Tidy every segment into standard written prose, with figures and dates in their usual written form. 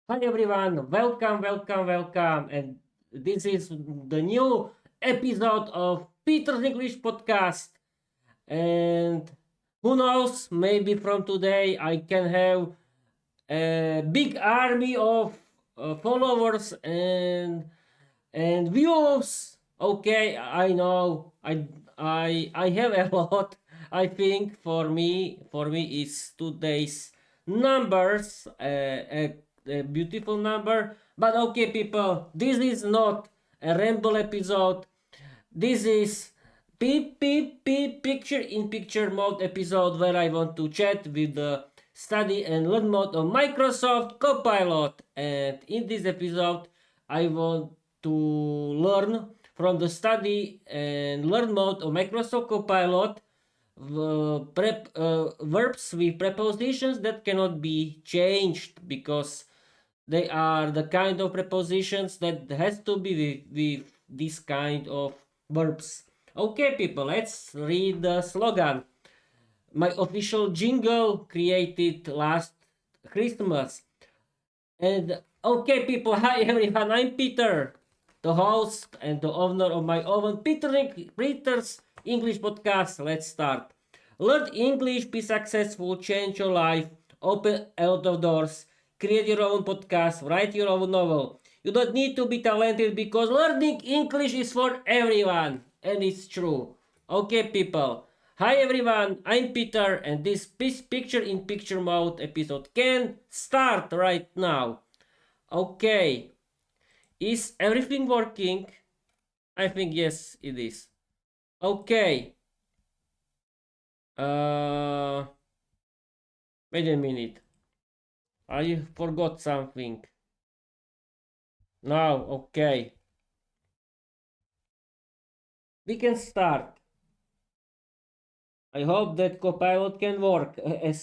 Hi everyone, welcome, and this is the new episode of Peter's English podcast. And who knows, maybe from today I can have a big army of followers and views. Okay, I know I have a lot. I think for me is today's numbers a beautiful number. But okay, people, this is not a ramble episode. This is picture in picture mode episode where I want to chat with the study and learn mode of Microsoft Copilot. And in this episode, I want to learn from the study and learn mode of Microsoft Copilot verbs with prepositions that cannot be changed because they are the kind of prepositions that has to be with this kind of verbs. Okay, people, let's read the slogan. My official jingle created last Christmas. And okay, people, hi everyone. I'm Peter, the host and the owner of my own Peter's English podcast. Let's start. Learn English, be successful, change your life, open a lot of doors, create your own podcast, write your own novel. You don't need to be talented because learning English is for everyone. And it's true. Okay, people. Hi everyone, I'm Peter, and this picture in picture mode episode can start right now. Okay, is everything working? I think yes, it is. Okay. Uh, Wait a minute. I forgot something. Now, okay. We can start. I hope that Copilot can work uh,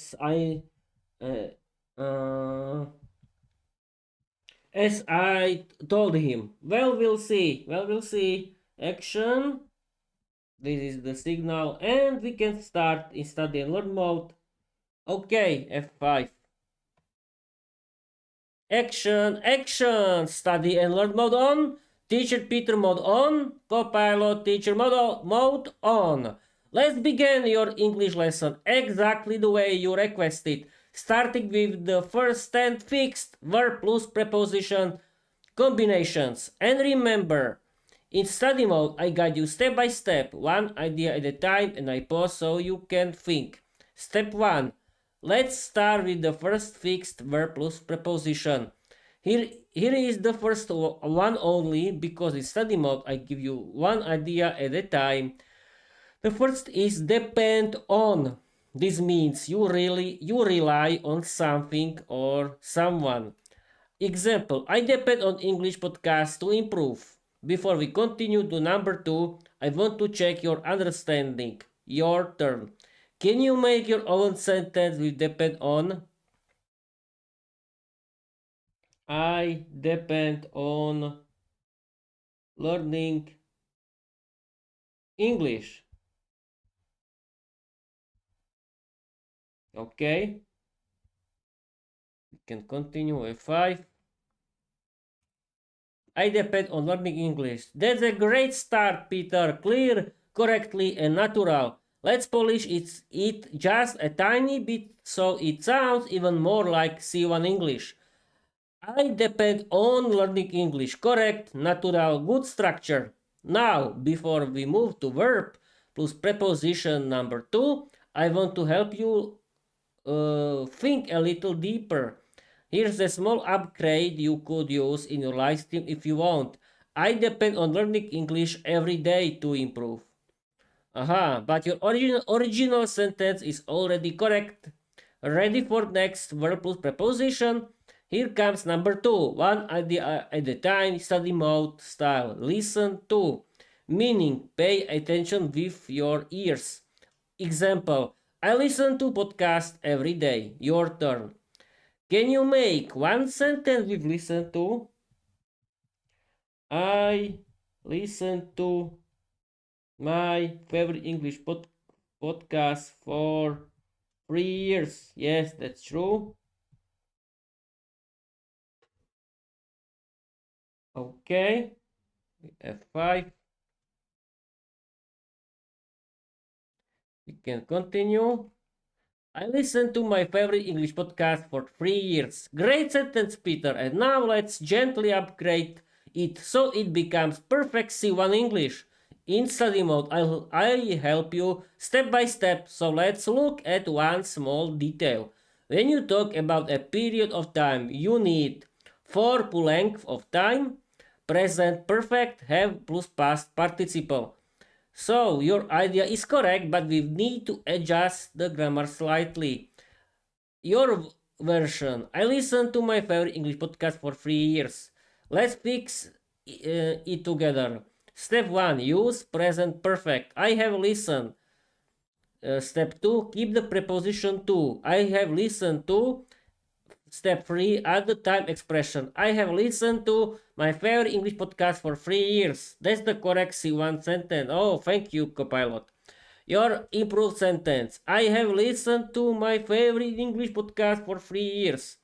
uh, as I told him. Well, we'll see. Well, we'll see. Action. This is the signal, and we can start in study and learn mode. Okay, F5. Action. Study and learn mode on. Teacher Peter mode on. Copilot teacher mode on. Let's begin your English lesson exactly the way you requested, starting with the first 10 fixed verb plus preposition combinations. And remember, in study mode, I guide you step by step, one idea at a time, and I pause so you can think. Step 1. Let's start with the first fixed verb plus preposition. Here is the first one only because in study mode I give you one idea at a time. The first is depend on. This means you rely on something or someone. Example, I depend on English podcast to improve. Before we continue to number 2, I want to check your understanding. Your turn. Can you make your own sentence with depend on? I depend on learning English. Okay. We can continue with 5. I depend on learning English. That's a great start, Peter. Clear, correctly, and natural. Let's polish it just a tiny bit so it sounds even more like C1 English. I depend on learning English. Correct, natural, good structure. Now, before we move to verb plus preposition number 2, I want to help you think a little deeper. Here's a small upgrade you could use in your live stream if you want. I depend on learning English every day to improve. Aha, but your original sentence is already correct. Ready for next verb plus preposition? Here comes number 2. One idea at a time, study mode style. Listen to. Meaning, pay attention with your ears. Example, I listen to podcast every day. Your turn. Can you make one sentence with listen to? I listen to my favorite English podcast for 3 years. Yes, that's true. Okay, F5. We can continue. I listened to my favorite English podcast for 3 years. Great sentence, Peter. And now let's gently upgrade it so it becomes perfect C1 English. In study mode, I'll help you step by step. So let's look at one small detail. When you talk about a period of time, you need for length of time, present perfect, have plus past participle. So your idea is correct, but we need to adjust the grammar slightly. Your version. I listened to my favorite English podcast for 3 years. Let's fix it together. Step 1. Use present perfect. I have listened. Step 2. Keep the preposition to. I have listened to. Step 3. Add the time expression. I have listened to my favorite English podcast for 3 years. That's the correct C1 sentence. Oh, thank you, Copilot. Your improved sentence. I have listened to my favorite English podcast for 3 years.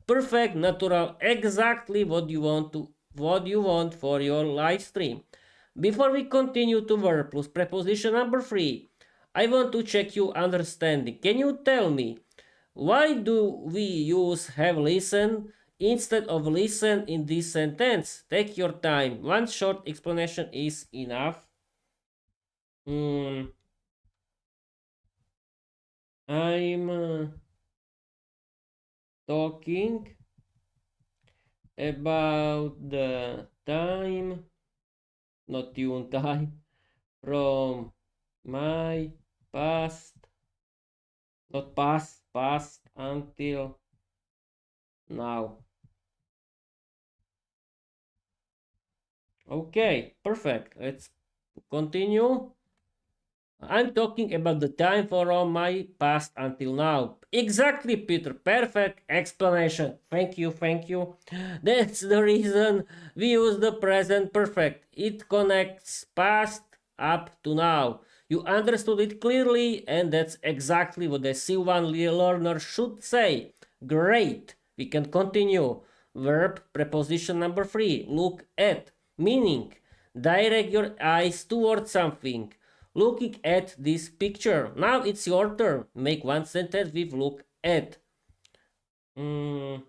Perfect, natural, exactly what you want for your live stream. Before we continue to verb plus preposition number 3, I want to check your understanding. Can you tell me why do we use have listened instead of listen in this sentence? Take your time. One short explanation is enough. I'm talking about the time, not tune time, from my past, not past until now. Okay, perfect. Let's continue. I'm talking about the time from my past until now. Exactly, Peter. Perfect explanation. Thank you, thank you. That's the reason we use the present perfect. It connects past up to now. You understood it clearly, and that's exactly what the C1 learner should say. Great. We can continue. Verb preposition number 3. Look at. Meaning. Direct your eyes towards something. Looking at this picture. Now it's your turn. Make one sentence with look at. I'm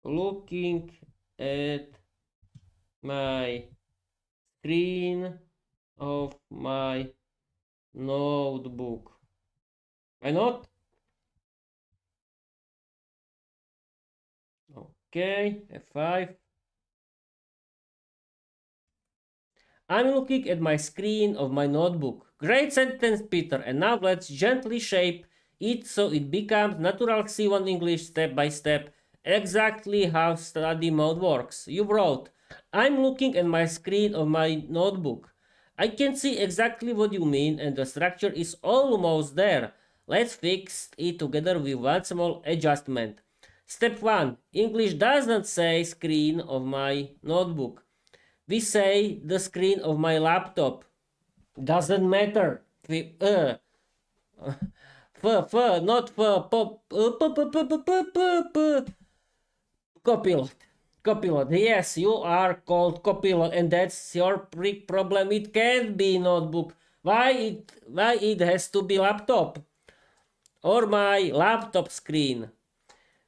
looking at my screen of my notebook. Why not? Okay, F5. I'm looking at my screen of my notebook. Great sentence, Peter. And now let's gently shape it so it becomes natural C1 English step by step, exactly how study mode works. You wrote, I'm looking at my screen of my notebook. I can see exactly what you mean and the structure is almost there. Let's fix it together with one small adjustment. Step 1. English doesn't say screen of my notebook. We say the screen of my laptop. Doesn't matter. Not Copilot. Copilot. Yes, you are called Copilot, and that's your big problem. It can't be notebook. Why it has to be laptop? Or my laptop screen.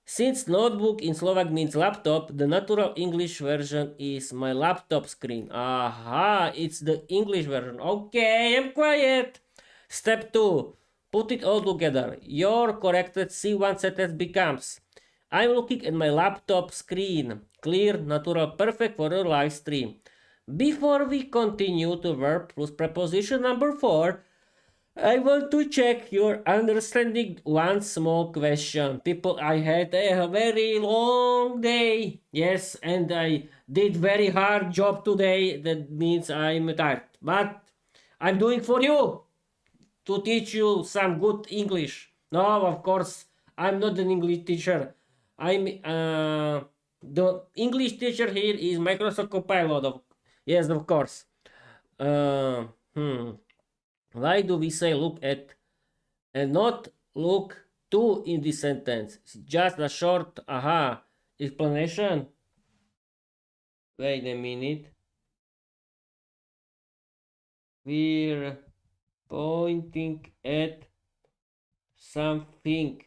Since notebook in Slovak means laptop, the natural English version is my laptop screen. Aha, it's the English version. Okay, I'm quiet. Step 2. Put it all together. Your corrected C1 sentence becomes, I'm looking at my laptop screen. Clear, natural, perfect for a live stream. Before we continue to verb plus preposition number 4, I want to check your understanding one small question. People, I had a very long day. Yes, and I did very hard job today. That means I'm tired. But I'm doing for you to teach you some good English. No, of course, I'm not an English teacher. I'm the English teacher here is Microsoft Copilot. Yes, of course. Uh, hmm. Why do we say look at and not look to in this sentence. Just a short aha explanation. Wait a minute. We're pointing at something.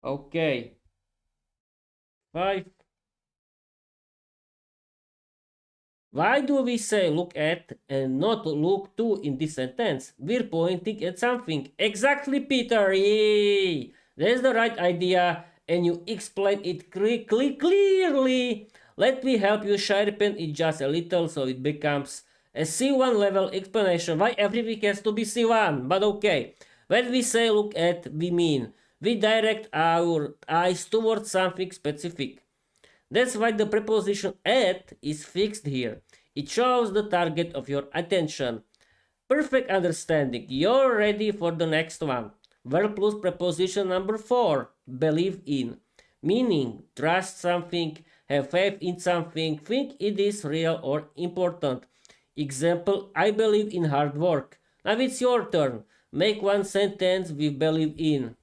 Okay. 5. Why do we say look at and not look to in this sentence? We're pointing at something. Exactly, Peter. Yay! That's the right idea, and you explain it clearly. Let me help you sharpen it just a little so it becomes a C1 level explanation. Why every week has to be C1? But okay. When we say look at, we mean we direct our eyes towards something specific. That's why the preposition at is fixed here. It shows the target of your attention. Perfect understanding. You're ready for the next one. Verb plus preposition number 4. Believe in. Meaning, trust something, have faith in something, think it is real or important. Example, I believe in hard work. Now it's your turn. Make one sentence with believe in.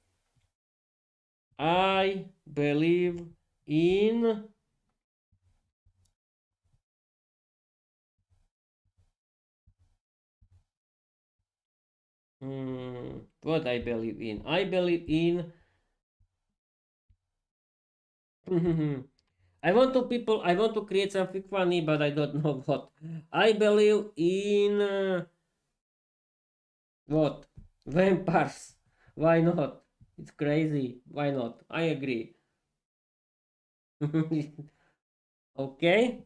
I believe in what I believe in. I believe in. I want to create something funny, but I don't know what. I believe in what? Vampires. Why not? It's crazy. Why not? I agree. Okay.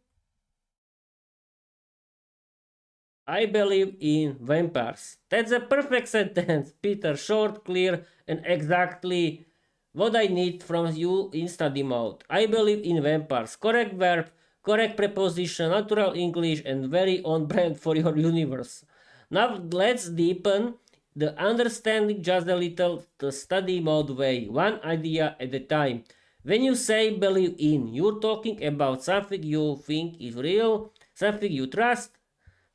I believe in vampires. That's a perfect sentence, Peter. Short, clear, and exactly what I need from you in study mode. I believe in vampires. Correct verb, correct preposition, natural English, and very on brand for your universe. Now let's deepen the understanding just a little the study mode way, one idea at a time. When you say believe in, you're talking about something you think is real, something you trust,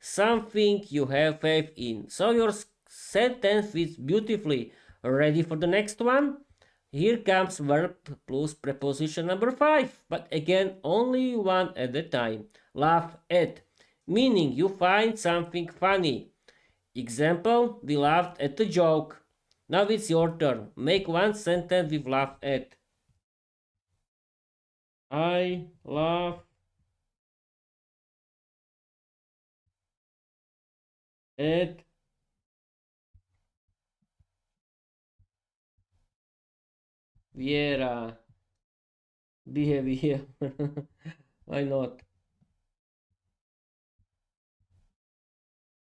something you have faith in. So your sentence fits beautifully. Ready for the next one? Here comes verb plus preposition number 5, but again only one at a time. Laugh at, meaning you find something funny. Example, we laughed at the joke. Now it's your turn. Make one sentence with laugh at. I laugh at Viera behavior. Why not?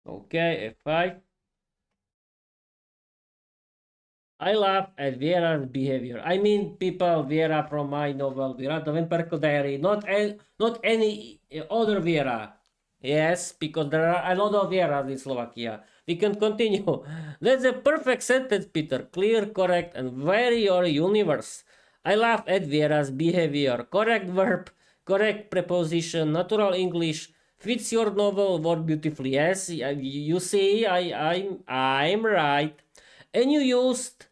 Okay, F5. I laugh at Viera's behavior. I mean, people, Viera from my novel, Viera the Vampire Diary, not any other Viera. Yes, because there are a lot of Vieras in Slovakia. We can continue. That's a perfect sentence, Peter. Clear, correct, and very your universe. I laugh at Viera's behavior. Correct verb, correct preposition, natural English, fits your novel word beautifully. Yes, you see, I'm right. And you used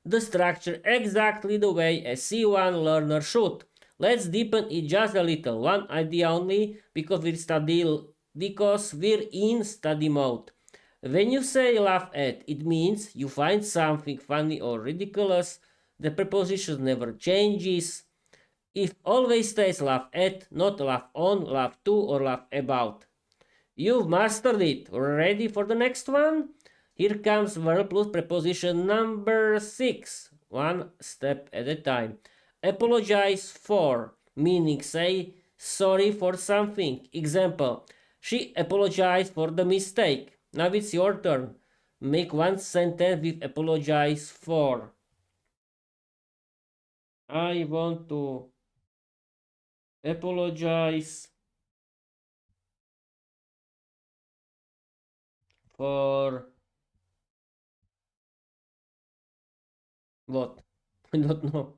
the structure exactly the way a C1 learner should. Let's deepen it just a little. One idea only because we're in study mode. When you say laugh at, it means you find something funny or ridiculous. The preposition never changes. It always stays laugh at, not laugh on, laugh to, or laugh about. You've mastered it. Ready for the next one? Here comes verb plus preposition number 6. One step at a time. Apologize for, meaning say sorry for something. Example, she apologized for the mistake. Now it's your turn. Make one sentence with apologize for. I want to apologize for what? I don't know.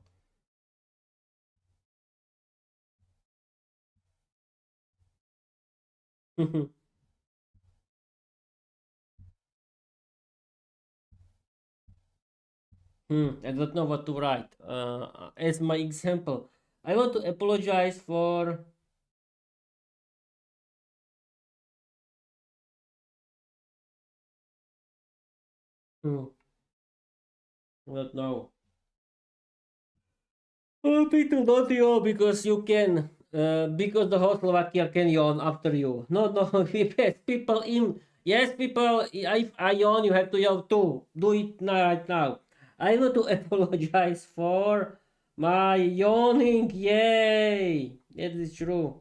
I don't know what to write. As my example, I want to apologize for. Hmm, I don't know. Peter, not you because you can. Because the whole Slovakia can yawn after you. No, no. Yes, people in. Yes, people. If I yawn, you have to yawn too. Do it now, right now. I want to apologize for my yawning. Yay! That is true.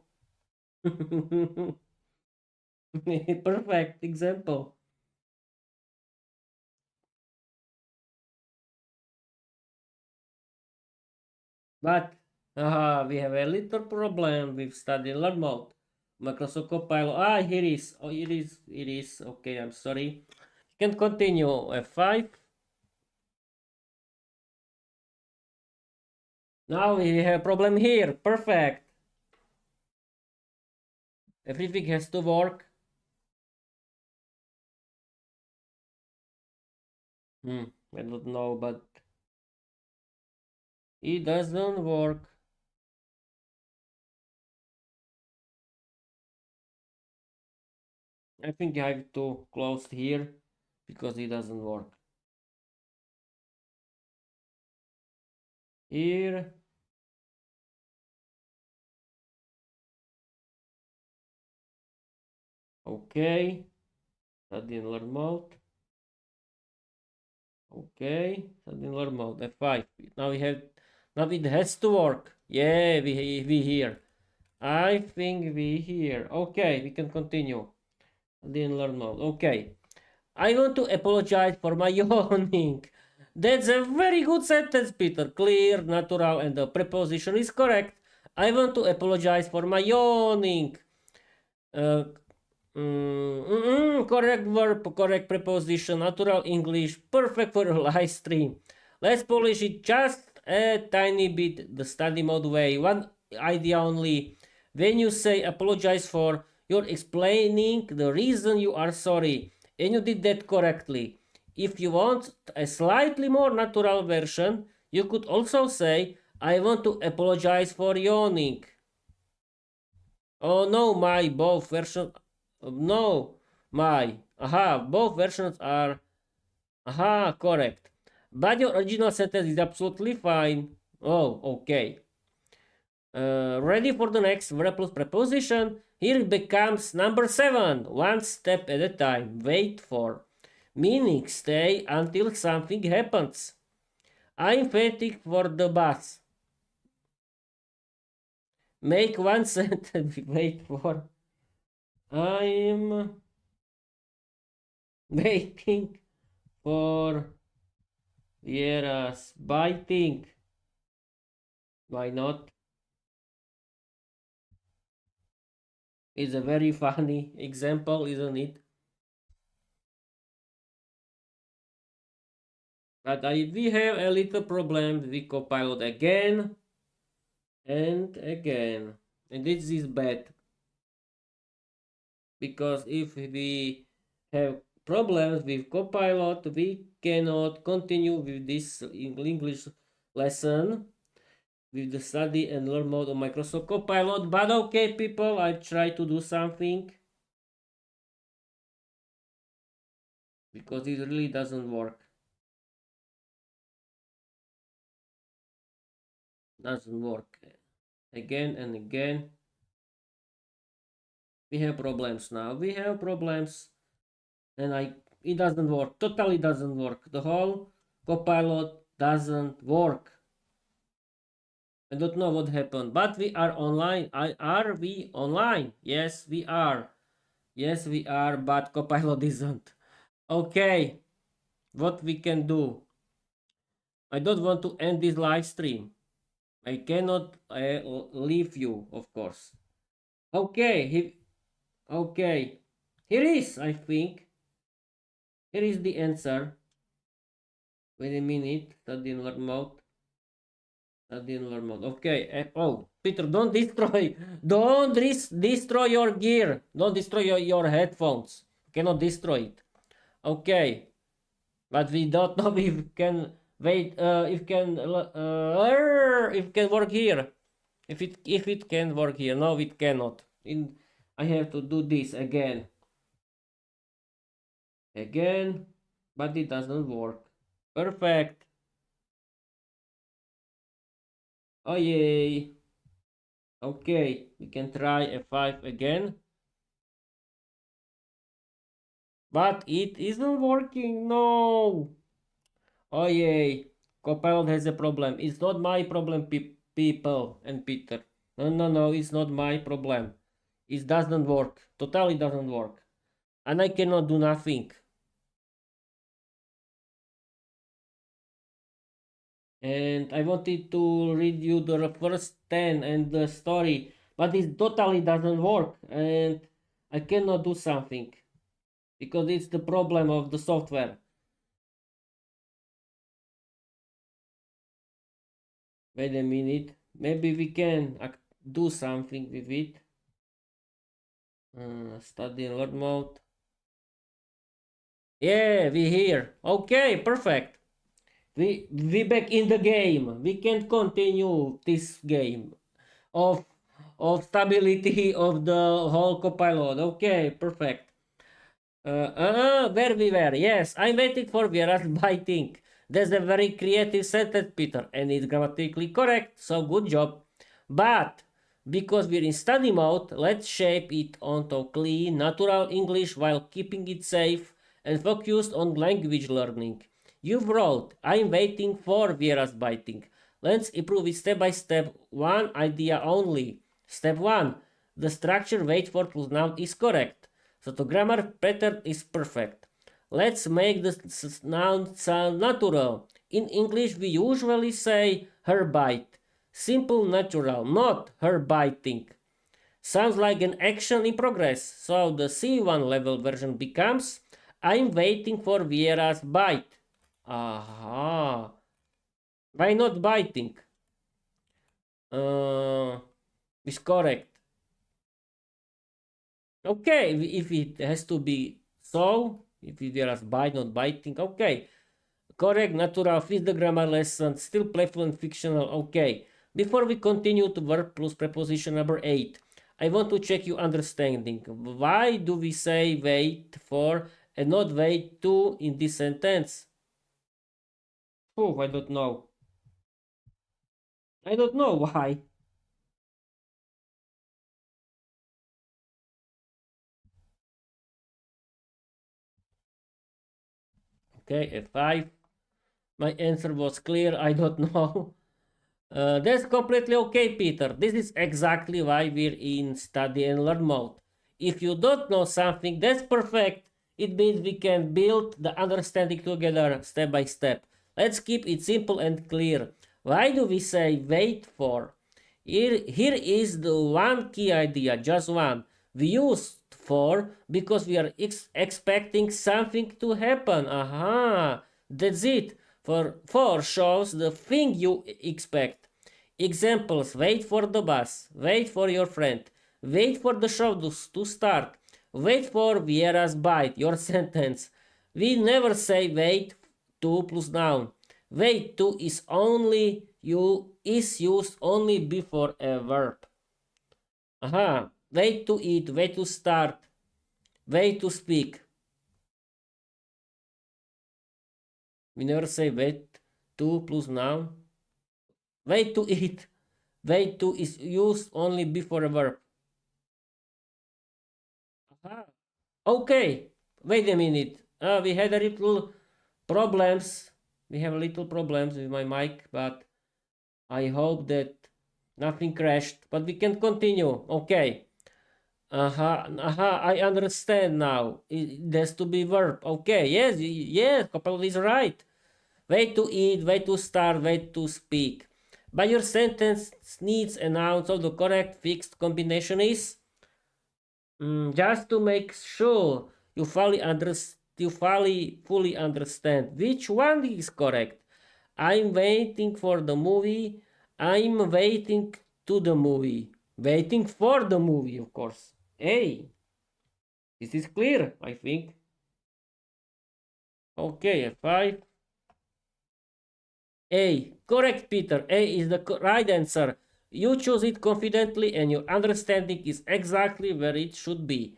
Perfect example. But we have a little problem with study learn mode. Microsoft Copilot. Here is. Oh, it is. It is. Okay, I'm sorry. You can continue. F5. Now we have a problem here. Perfect. Everything has to work. I don't know, but it doesn't work. I think I have to close here because it doesn't work. Here. Okay. Study and learn mode. Okay. Study and learn mode. F5. Now we have. Now it has to work. Yeah, we here. I think we here. Okay, we can continue. Study and learn mode. Okay. I want to apologize for my yawning. That's a very good sentence, Peter. Clear, natural, and the preposition is correct. I want to apologize for my yawning. Uh, correct verb, correct preposition, natural English, perfect for a live stream. Let's polish it just a tiny bit the study mode way. One idea only. When you say apologize for, you're explaining the reason you are sorry, and you did that correctly. If you want a slightly more natural version, you could also say, I want to apologize for yawning. Oh no, my both versions. No, my. Both versions are. Correct. But your original sentence is absolutely fine. Oh, okay. Ready for the next verb plus preposition? Here it becomes number 7. One step at a time. Wait for. Meaning stay until something happens. I'm waiting for the bus. Make one sentence. Wait for. I'm waiting for Viera's biting. Why not? It's a very funny example, isn't it? But we have a little problem with Copilot again and again. And this is bad. Because if we have problems with Copilot, we cannot continue with this English lesson with the study and learn mode of Microsoft Copilot. But okay, people, I try to do something because it really doesn't work. Doesn't work again and again. We have problems now. We have problems, and it doesn't work. Totally doesn't work. The whole Copilot doesn't work. I don't know what happened, but we are online. Are we online? Yes, we are. Yes, we are, but Copilot isn't. Okay, what we can do? I don't want to end this live stream. I cannot leave you, of course. Okay, okay. Here is, I think. Here is the answer. Wait a minute. Study in learn mode. Study in learn mode. Okay. Oh, Peter, don't destroy. Don't destroy your gear. Don't destroy your headphones. You cannot destroy it. Okay. But we don't know if we can Wait, if can work here. If it can work here. No, it cannot. I have to do this again. Again, but it doesn't work. Perfect. Oh yay. Okay, we can try F5 again. But it isn't working. No. Oh yay. Copilot has a problem. It's not my problem, people and Peter. No, no, no, it's not my problem. It doesn't work. Totally doesn't work. And I cannot do nothing. And I wanted to read you the first 10 and the story, but it totally doesn't work. And I cannot do something because it's the problem of the software. Wait a minute. Maybe we can do something with it. Study and learn mode. Yeah, we here. Okay, perfect. We back in the game. We can continue this game of stability of the whole copilot. Okay, perfect. Where we were? Yes, I'm waiting for Viera's biting. That's a very creative sentence, Peter, and it's grammatically correct, so good job. But because we're in study mode, let's shape it onto clean, natural English while keeping it safe and focused on language learning. You've wrote, I'm waiting for Viera's biting. Let's improve it step by step, one idea only. Step 1. The structure wait for plus noun is correct. So the grammar pattern is perfect. Let's make the noun sound natural. In English, we usually say her bite. Simple, natural, not her biting. Sounds like an action in progress. So the C1 level version becomes I'm waiting for Viera's bite. Aha. Why not biting? Is correct. Okay, if it has to be so, if it was bite, not biting, okay. Correct, natural, fit the grammar lesson, still playful and fictional, okay. Before we continue to verb plus preposition number 8, I want to check your understanding. Why do we say wait for and not wait to in this sentence? Oh, I don't know. I don't know why. Okay, F5. My answer was clear, I don't know. That's completely okay, Peter. This is exactly why we're in study and learn mode. If you don't know something, that's perfect. It means we can build the understanding together step by step. Let's keep it simple and clear. Why do we say wait for? Here is the one key idea, just one. We use for because we are expecting something to happen. Aha, that's it. For shows the thing you expect. Examples: wait for the bus, wait for your friend, wait for the show to start, wait for Viera's bite, your sentence. We never say wait to plus noun. Wait to is used only before a verb. Aha. Wait to eat, wait to start, wait to speak. We never say wait to plus noun. Wait to eat. Wait to is used only before a verb. Aha. Okay. Wait a minute. We had a little problems. We have a little problems with my mic, but I hope that nothing crashed. But we can continue. Okay. I understand now. It has to be verb. Okay, yes, Copilot is right. Way to eat, way to start, way to speak. But your sentence needs a noun, so the correct fixed combination is just to make sure you fully understand which one is correct. I'm waiting for the movie. I'm waiting to the movie. Waiting for the movie, of course. Hey, this is clear, I think. Okay, F5. A. Correct, Peter. A is the right answer. You choose it confidently and your understanding is exactly where it should be.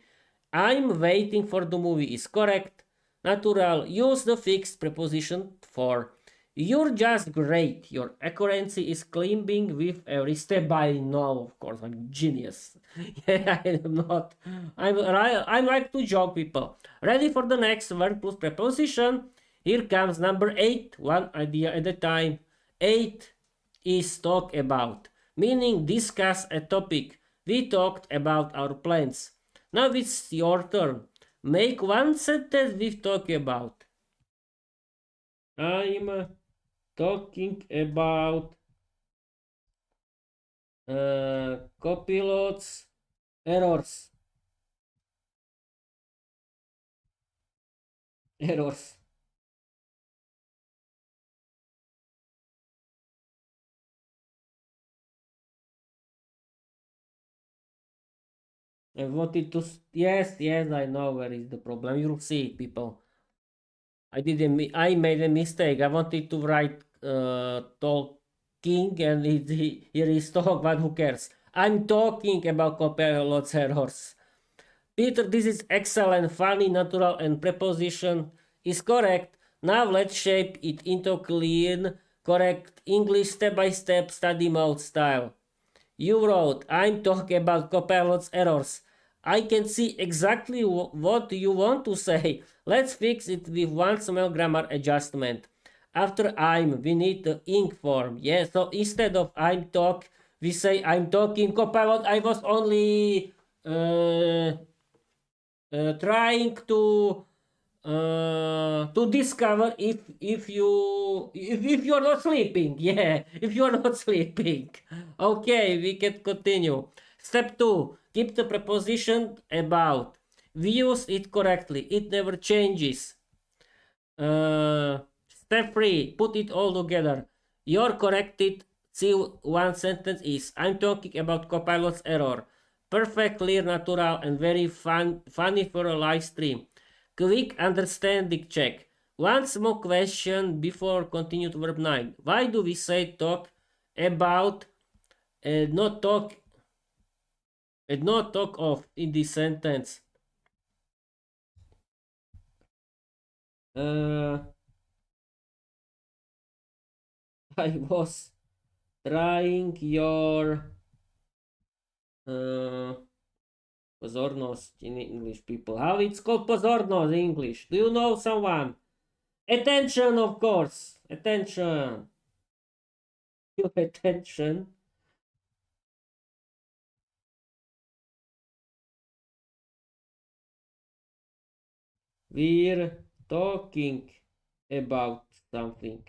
I'm waiting for the movie is correct. Natural. Use the fixed preposition for. You're just great. Your accuracy is climbing with every step. I know, of course, I'm genius. Yeah, I'm not. I like to joke people. Ready for the next word plus preposition? Here comes number 8, one idea at a time. 8 is talk about, meaning discuss a topic. We talked about our plans. Now it's your turn. Make one sentence with talk about. I'm talking about copilots errors. Errors. I wanted to. Yes, yes, I know where is the problem. You'll see, people. I made a mistake. I wanted to write talking, and here is talk, but who cares? I'm talking about Copilot's errors. Peter, this is excellent, funny, natural, and preposition is correct. Now let's shape it into clean, correct English step-by-step study mode style. You wrote, I'm talking about Copilot's errors. I can see exactly what you want to say. Let's fix it with one small grammar adjustment. After I'm, we need the ink form. Yeah, so instead of I'm talk, we say I'm talking Copilot. I was only trying to discover if you're not sleeping. Yeah, if you're not sleeping. Okay, we can continue. Step 2, keep the preposition about. We use it correctly, it never changes. Step 3, put it all together. Your corrected C1 sentence is, I'm talking about Copilot's error. Perfect, clear, natural, and very funny for a live stream. Quick understanding check. One small question before continue to verb 9. Why do we say talk about and not talk of in this sentence? Uh, I was trying your uh, pozornost in English, people. How it's called pozornost in English? Do you know someone? Attention, of course. Attention. Your attention. We're talking about something.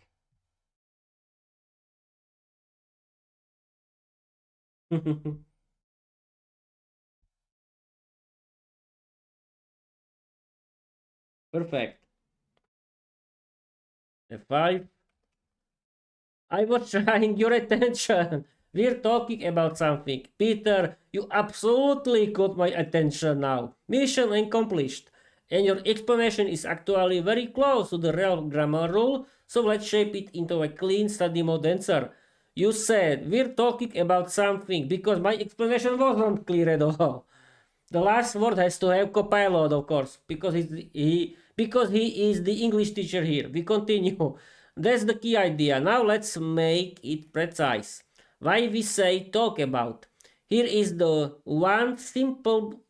Perfect. F5. I was trying your attention. We're talking about something. Peter, you absolutely got my attention now. Mission accomplished. And your explanation is actually very close to the real grammar rule, so let's shape it into a clean study mode answer. You said we're talking about something because my explanation wasn't clear at all. The last word has to have copilot, of course, because he is the English teacher here. We continue. That's the key idea. Now let's make it precise. Why we say talk about? Here is the one simple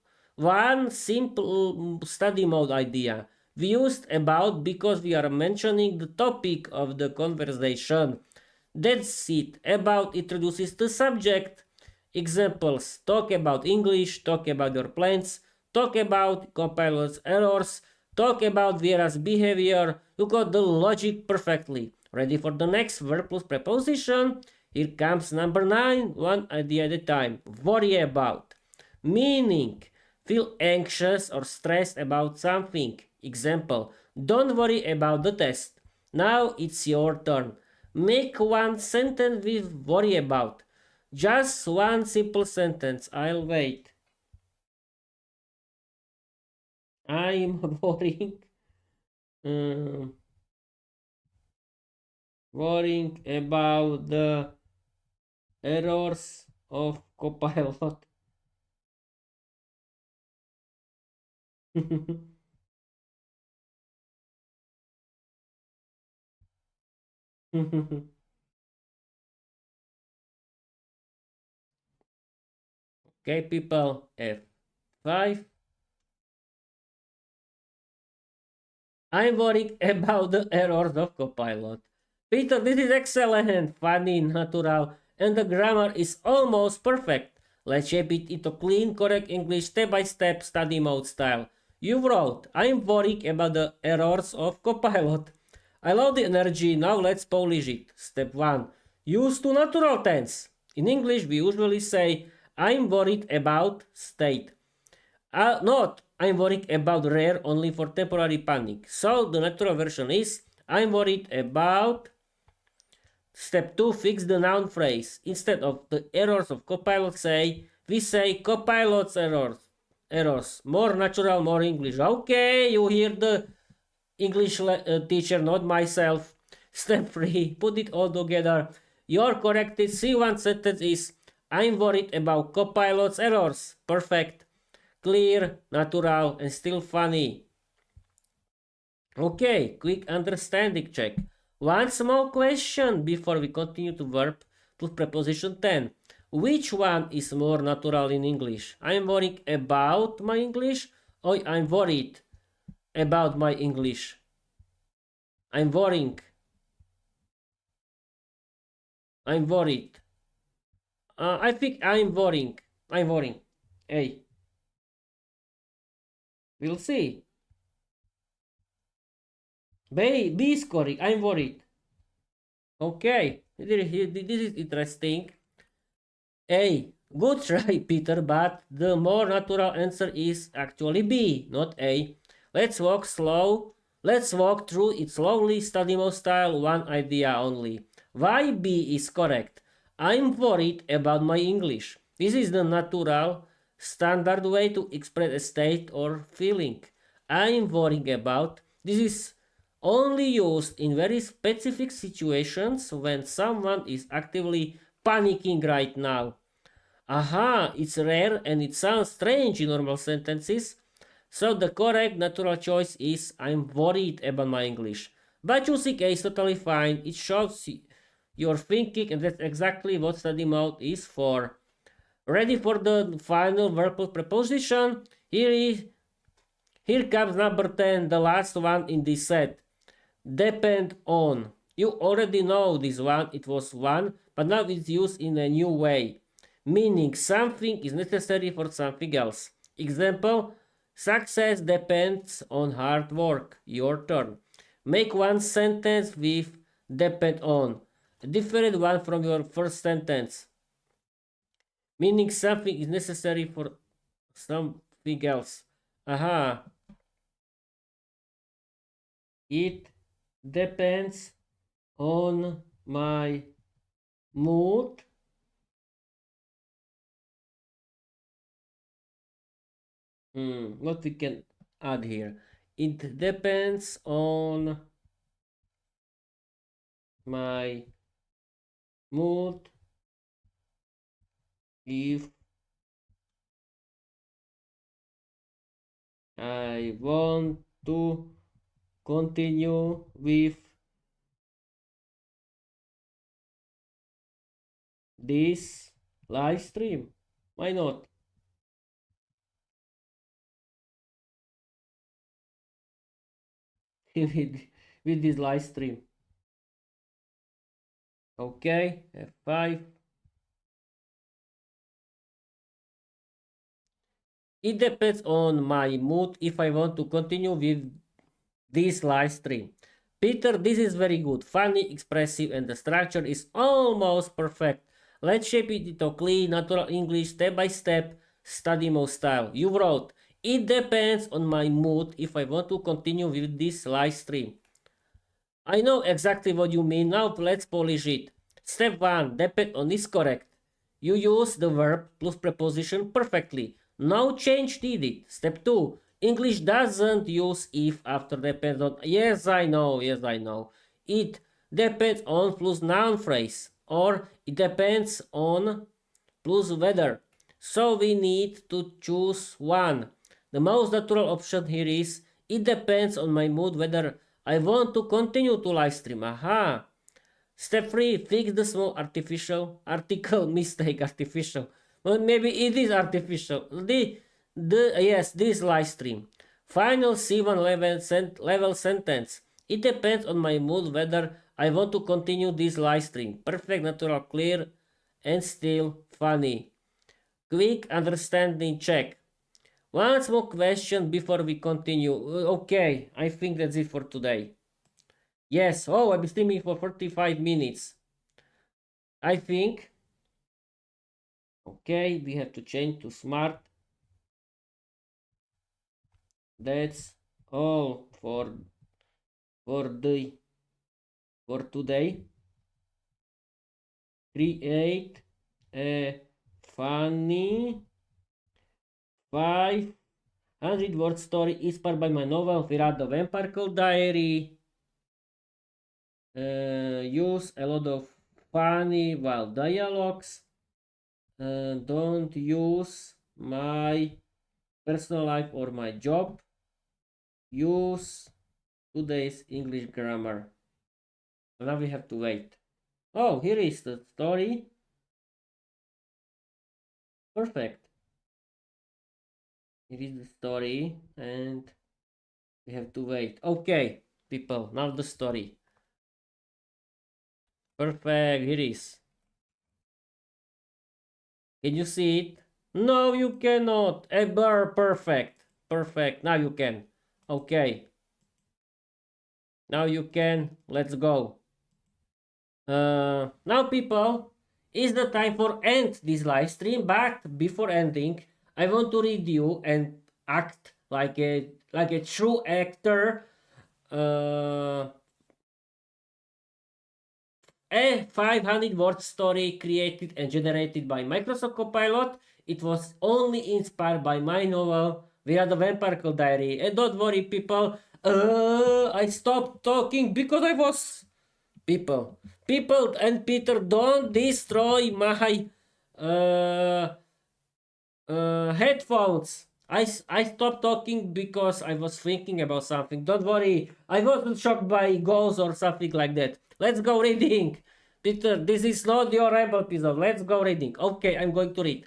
study mode idea. We used about because we are mentioning the topic of the conversation. That's it. About introduces the subject. Examples: talk about English, talk about your plans, talk about Copilot's errors, talk about Viera's behavior. You got the logic perfectly. Ready for the next verb plus preposition? Here comes number 9, one idea at a time. Worry about. Meaning, feel anxious or stressed about something. Example, don't worry about the test. Now it's your turn. Make one sentence with worry about. Just one simple sentence. I'll wait. I'm worrying. Um, worrying about the errors of Copilot. Okay, people, F5. I'm worried about the errors of Copilot. Peter, this is excellent, funny, natural, and the grammar is almost perfect. Let's shape it into clean, correct English, step-by-step, study mode style. You wrote, I'm worried about the errors of Copilot. I love the energy, now let's polish it. Step 1. Use to natural tense. In English, we usually say, I'm worried about state. Not, I'm worried about rare only for temporary panic. So the natural version is, I'm worried about. Step 2, fix the noun phrase. Instead of the errors of Copilot we say Copilot's errors. More natural, more English. Okay, you hear the English teacher, not myself. Step 3, put it all together. Your corrected C1 sentence is, I'm worried about Copilot's errors. Perfect. Clear, natural, and still funny. Okay, quick understanding check. One small question before we continue to verb plus preposition 10. Which one is more natural in English? I'm worried about my English or I'm worried about my English? I'm worrying. I'm worried. I think I'm worrying. I'm worrying. Hey. We'll see. B is correct. I'm worried. Okay. This is interesting. A. Good try, Peter, but the more natural answer is actually B, not A. Let's walk through it slowly, study mode style, one idea only. Why B is correct? I'm worried about my English. This is the natural, standard way to express a state or feeling. I'm worrying about. This is only used in very specific situations when someone is actively panicking right now. Aha, it's rare and it sounds strange in normal sentences. So the correct natural choice is I'm worried about my English. But choosing A is totally fine. It shows your thinking, and that's exactly what study mode is for. Ready for the final verbal preposition? Here comes number 10, the last one in this set. Depend on. You already know this one, it was one, but now it's used in a new way. Meaning something is necessary for something else. Example, success depends on hard work. Your turn. Make one sentence with depend on. A different one from your first sentence. Meaning something is necessary for something else. Aha. It depends on my mood. What we can add here? It depends on my mood if I want to continue with this live stream. Why not? with this live stream. Okay, F5. It depends on my mood if I want to continue with this live stream. Peter, this is very good, funny, expressive, and the structure is almost perfect. Let's shape it into clean, natural English, step-by-step, study mode style. You wrote, it depends on my mood if I want to continue with this live stream. I know exactly what you mean. Now let's polish it. Step 1, depend on is correct. You use the verb plus preposition perfectly. No change needed. Step 2, English doesn't use if after depends on. Yes, I know. It depends on plus noun phrase, or it depends on plus weather. So we need to choose one. The most natural option here is it depends on my mood whether I want to continue to live stream. Aha. Step 3, fix the small article mistake artificial. Well, maybe it is artificial. Yes, this live stream. Final C1 level sentence. It depends on my mood whether I want to continue this live stream. Perfect, natural, clear, and still funny. Quick understanding check. One small question before we continue. Okay, I think that's it for today. Yes, oh, I've been streaming for 45 minutes. I think. Okay, we have to change to smart. That's all for today. Create a funny 500-word story inspired by my novel Viera, the Vampire Diary. Use a lot of funny wild dialogues. Don't use my personal life or my job. Use today's English grammar. Now we have to wait. Oh, here is the story. Perfect. Here is the story and we have to wait. Okay, people, now the story. Perfect, here is. Can you see it? No, you cannot. Ever perfect. Perfect. Now you can. Okay. Now you can. Let's go. Now people, is the time for end this live stream, but before ending, I want to read you and act like a true actor. A 500-word story created and generated by Microsoft Copilot. It was only inspired by my novel Viera, the Vampire Diary. And don't worry, people. I stopped talking because I was people and Peter, don't destroy my headphones. I stopped talking because I was thinking about something. Don't worry, I wasn't shocked by ghosts or something like that. Let's go reading. Peter, this is not your rebel episode. Let's go reading. Okay, I'm going to read.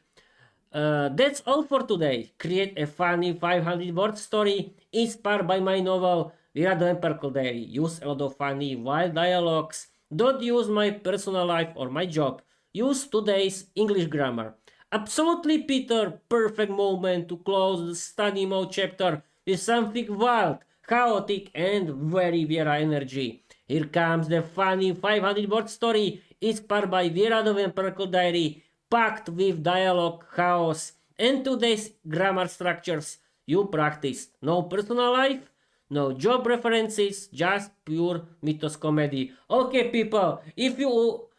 That's all for today. Create a funny 500-word story inspired by my novel Viera, the Vampire Diary. Use a lot of funny wild dialogues. Don't use my personal life or my job. Use today's English grammar. Absolutely, Peter. Perfect moment to close the study mode chapter with something wild, chaotic, and very Viera energy. Here comes the funny 500-word story inspired by Viera, the Vampire Diary, packed with dialogue, chaos, and today's grammar structures you practiced. No personal life, no job references, just pure mythos comedy. Okay, people, if you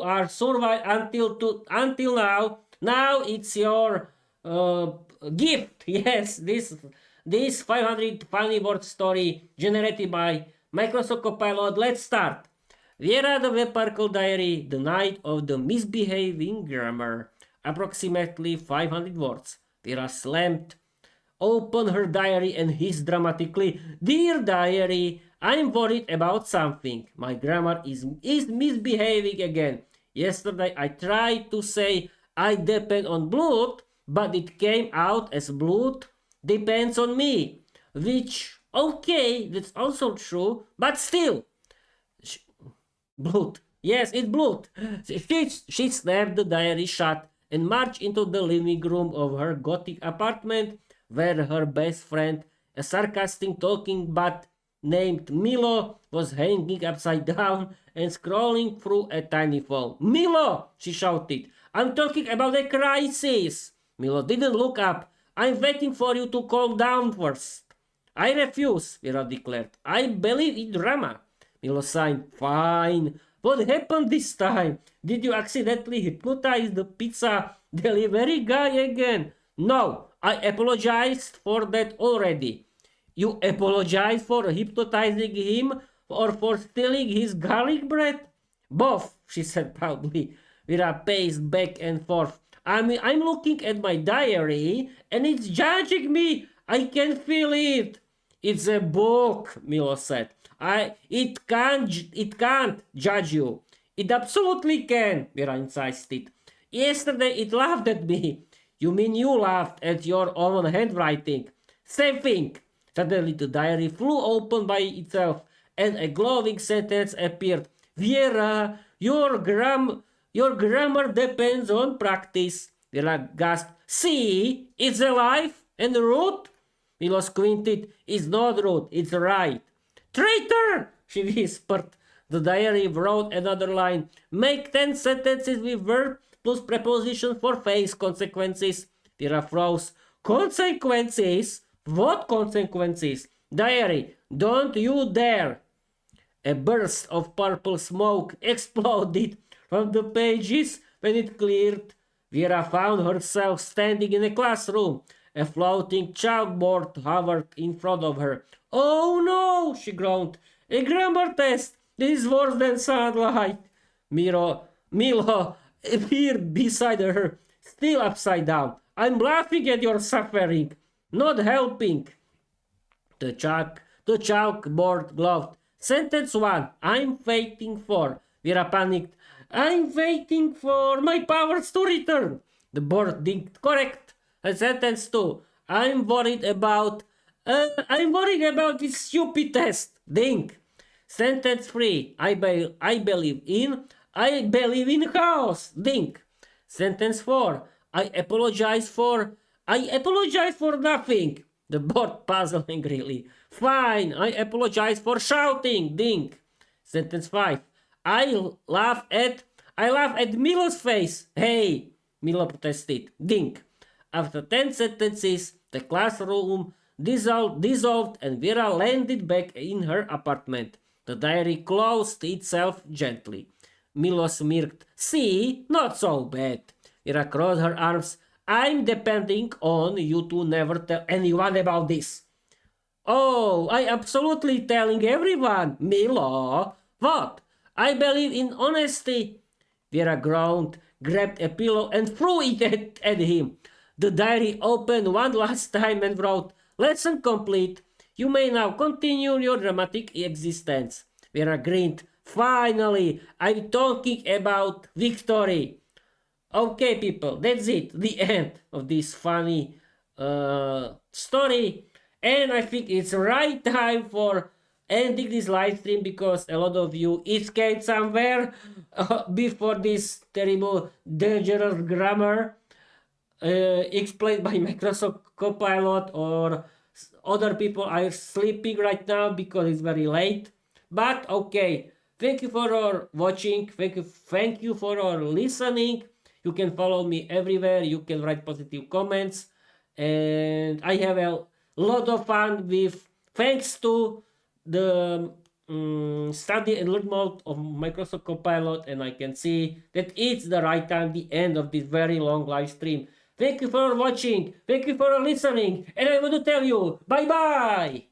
are survived until now it's your gift. Yes, this 500 funny word story generated by Microsoft Copilot. Let's start. Viera, the Vampire Diary, the night of the misbehaving grammar. Approximately 500 words. Viera slammed open her diary and hissed dramatically, "Dear diary, I'm worried about something. My grammar is misbehaving again. Yesterday I tried to say I depend on blood, but it came out as blood depends on me. Which, okay, that's also true, but still. Blood. Yes, it's blood." She slapped the diary shut and marched into the living room of her gothic apartment, where her best friend, a sarcastic talking bat named Milo, was hanging upside down and scrolling through a tiny phone. "Milo!" she shouted. "I'm talking about a crisis." Milo didn't look up. "I'm waiting for you to calm down first." "I refuse," Viera declared. "I believe in drama." Milo sighed. "Fine. What happened this time? Did you accidentally hypnotize the pizza delivery guy again?" "No, I apologized for that already." You apologize for hypnotizing him or for stealing his garlic bread? Both, she said proudly. Viera paced back and forth. I'm looking at my diary and it's judging me. I can feel it. It's a book, Milo said. It can't judge you. It absolutely can, Viera insisted. Yesterday it laughed at me. You mean you laughed at your own handwriting? Same thing. Suddenly the diary flew open by itself and a glowing sentence appeared. Viera, your grammar depends on practice. Viera gasped. See, it's alive and rude. Milo squinted. It's not rude, it's right. Traitor, she whispered. The diary wrote another line. Make 10 sentences with verb plus preposition for face consequences. Viera froze. Consequences? What consequences? Diary, don't you dare. A burst of purple smoke exploded from the pages. When it cleared, Viera found herself standing in a classroom. A floating chalkboard hovered in front of her. Oh no, she groaned. A grammar test. This is worse than sunlight. Milo appeared beside her, still upside down. I'm laughing at your suffering, not helping. The chalkboard glowed. Sentence 1. I'm waiting for. Viera panicked. I'm waiting for my powers to return. The board dinged. Correct. And sentence 2. I'm worried about this stupid test. Ding. Sentence 3. I believe in chaos. Ding. Sentence 4. I apologize for nothing. The board puzzled angrily. Fine, I apologize for shouting. Ding. Sentence 5. I laugh at Milo's face. Hey, Milo protested. Ding. After 10 sentences, the classroom dissolved and Viera landed back in her apartment. The diary closed itself gently. Milo smirked. See, not so bad. Viera crossed her arms. I'm depending on you to never tell anyone about this. Oh, I absolutely telling everyone. Milo. What? I believe in honesty. Viera groaned, grabbed a pillow and threw it at him. The diary opened one last time and wrote, Lesson complete. You may now continue your dramatic existence. Viera grinned. Finally, I'm talking about victory. Okay, people, that's it. The end of this funny story. And I think it's right time for ending this live stream because a lot of you escaped somewhere before this terrible, dangerous grammar explained by Microsoft Copilot, or other people are sleeping right now because it's very late. But okay, thank you for watching. Thank you for listening. You can follow me everywhere. You can write positive comments. And I have a lot of fun with, thanks to the study and learn mode of Microsoft Copilot. And I can see that it's the right time, the end of this very long live stream. Thank you for watching. Thank you for listening. And I want to tell you, bye-bye.